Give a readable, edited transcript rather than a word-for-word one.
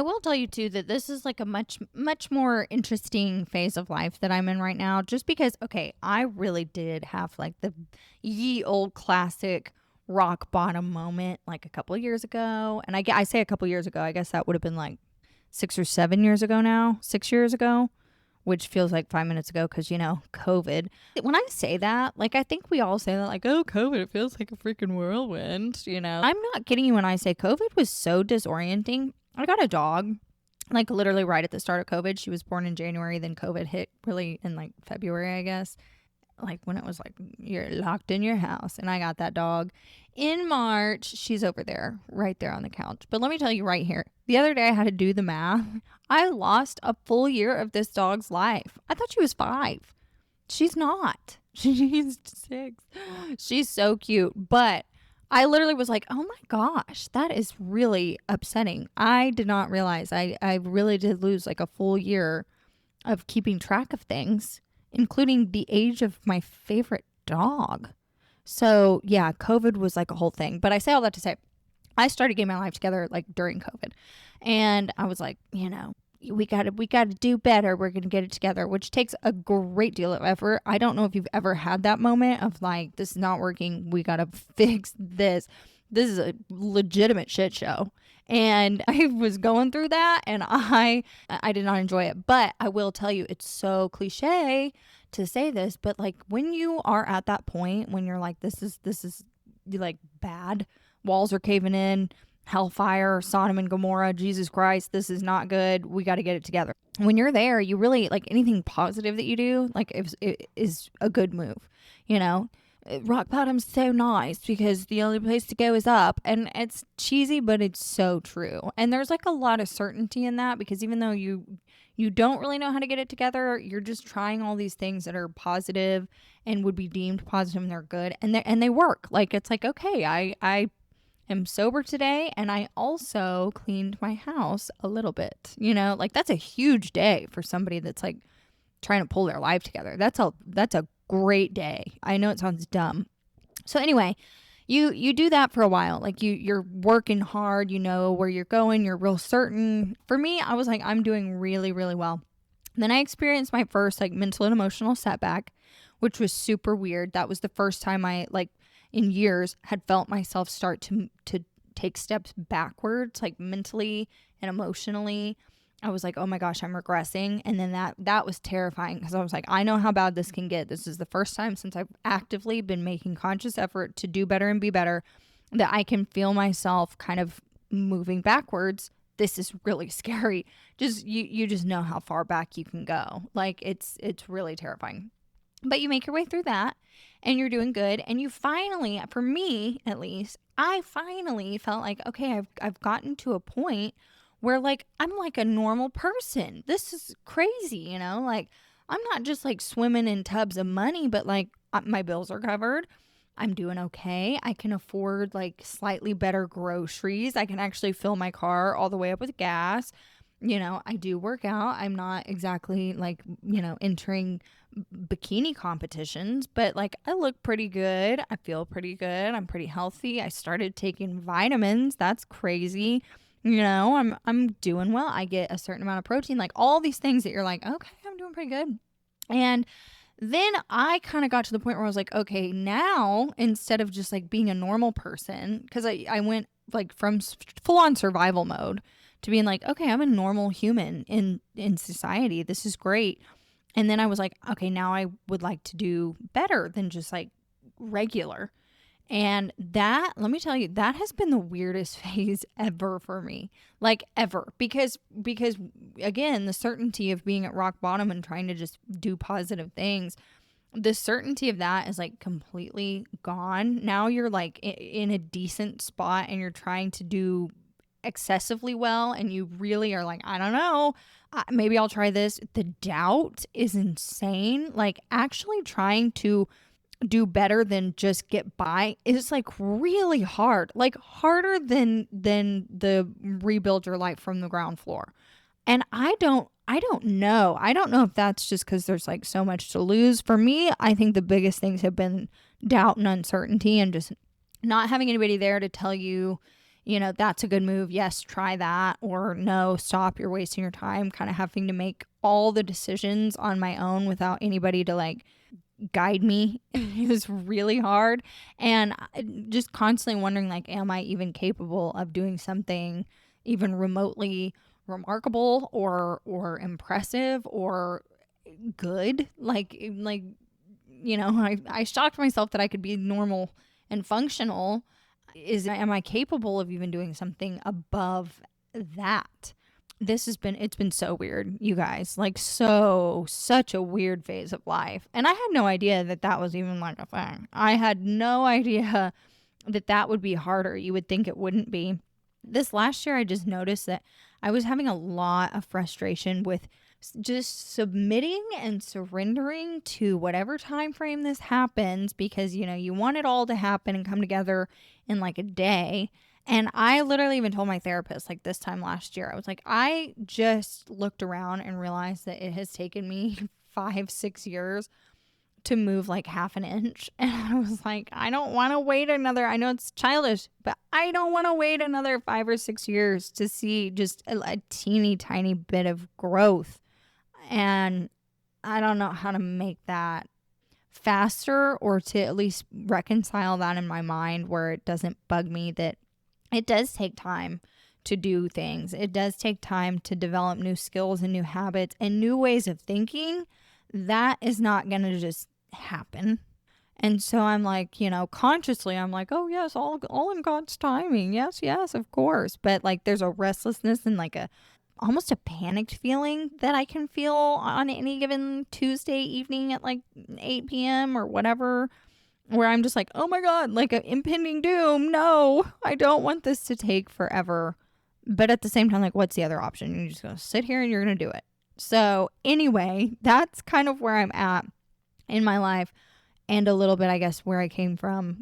I will tell you too that this is like a much more interesting phase of life that I'm in right now, just because, okay, I really did have like the ye old classic rock bottom moment like a couple of years ago. And I say a couple of years ago, I guess that would have been like 6 or 7 years ago now, 6 years ago, which feels like 5 minutes ago because, COVID. When I say that, like, I think we all say that, like, oh, COVID, it feels like a freaking whirlwind. I'm not kidding you when I say COVID was so disorienting. I got a dog, like, literally right at the start of COVID. She was born in January, then COVID hit really in, like, February, I guess. Like, when it was like, you're locked in your house. And I got that dog in March. She's over there, right there on the couch. But let me tell you right here, the other day I had to do the math. I lost a full year of this dog's life. I thought she was 5. She's not. She's 6. She's so cute. But I literally was like, oh my gosh, that is really upsetting. I did not realize I really did lose like a full year of keeping track of things, including the age of my favorite dog. So yeah, COVID was like a whole thing. But I say all that to say, I started getting my life together like during COVID. And I was like, we gotta do better. We're gonna get it together, which takes a great deal of effort. I don't know if you've ever had that moment of like, this is not working. We gotta fix this. This is a legitimate shit show. And I was going through that and I did not enjoy it. But I will tell you, it's so cliche to say this, but like when you are at that point when you're like, this is like bad, walls are caving in, hellfire, Sodom and Gomorrah, Jesus Christ, this is not good. We got to get it together. When you're there, you really like anything positive that you do, like it is a good move, rock bottom's so nice because the only place to go is up. And it's cheesy, but it's so true. And there's like a lot of certainty in that because even though you don't really know how to get it together, you're just trying all these things that are positive and would be deemed positive and they're good and they work. Like it's like, okay, I am sober today and I also cleaned my house a little bit. Like that's a huge day for somebody that's like trying to pull their life together. That's a great day. I know it sounds dumb. So anyway, you do that for a while. Like you're working hard, you know where you're going, you're real certain. For me, I was like, I'm doing really, really well. And then I experienced my first like mental and emotional setback, which was super weird. That was the first time I like in years had felt myself start to take steps backwards, like mentally and emotionally. I was like, oh my gosh, I'm regressing. And then that was terrifying because I was like, I know how bad this can get. This is the first time since I've actively been making conscious effort to do better and be better that I can feel myself kind of moving backwards. This is really scary. Just you just know how far back you can go. Like it's really terrifying. But you make your way through that and you're doing good. And you finally, for me at least, I finally felt like, okay, I've gotten to a point where like I'm like a normal person. This is crazy, like I'm not just like swimming in tubs of money, but like my bills are covered. I'm doing okay. I can afford like slightly better groceries. I can actually fill my car all the way up with gas. I do work out. I'm not exactly like, entering bikini competitions, but like I look pretty good. I feel pretty good. I'm pretty healthy. I started taking vitamins. That's crazy. I'm doing well. I get a certain amount of protein, like all these things that you're like, okay, I'm doing pretty good. And then I kind of got to the point where I was like, okay, now instead of just like being a normal person, because I went like from full on survival mode to being like, okay, I'm a normal human in society. This is great. And then I was like, okay, now I would like to do better than just like regular. And that, let me tell you, that has been the weirdest phase ever for me. Like ever. Because again, the certainty of being at rock bottom and trying to just do positive things, the certainty of that is like completely gone. Now you're like in a decent spot and you're trying to do excessively well and you really are like, I don't know, maybe I'll try this. The doubt is insane. Like actually trying to do better than just get by is like really hard, like harder than the rebuild your life from the ground floor. And I don't know if that's just because there's like so much to lose. For me, I think the biggest things have been doubt and uncertainty and just not having anybody there to tell you, that's a good move. Yes, try that. Or no, stop. You're wasting your time. Kind of having to make all the decisions on my own without anybody to like guide me is really hard. And just constantly wondering, like, am I even capable of doing something even remotely remarkable or impressive or good? I shocked myself that I could be normal and functional. Am I capable of even doing something above that? It's been so weird, you guys. Like, such a weird phase of life. And I had no idea that that was even like a thing. I had no idea that that would be harder. You would think it wouldn't be. This last year, I just noticed that I was having a lot of frustration with just submitting and surrendering to whatever time frame this happens, because you want it all to happen and come together in like a day. And I literally even told my therapist, like, this time last year, I was like, I just looked around and realized that it has taken me 5-6 years to move like half an inch. And I was like, I don't want to wait another, I know it's childish, but I don't want to wait another 5 or 6 years to see just a teeny tiny bit of growth. And I don't know how to make that faster, or to at least reconcile that in my mind where it doesn't bug me that it does take time to do things. It does take time to develop new skills and new habits and new ways of thinking. That is not going to just happen. And so I'm like, consciously, I'm like, oh yes, all in God's timing. Yes, yes, of course. But like, there's a restlessness and like almost a panicked feeling that I can feel on any given Tuesday evening at like 8 p.m. or whatever, where I'm just like, oh my God, like an impending doom. No, I don't want this to take forever. But at the same time, like, what's the other option? You're just going to sit here and you're going to do it. So anyway, that's kind of where I'm at in my life, and a little bit, I guess, where I came from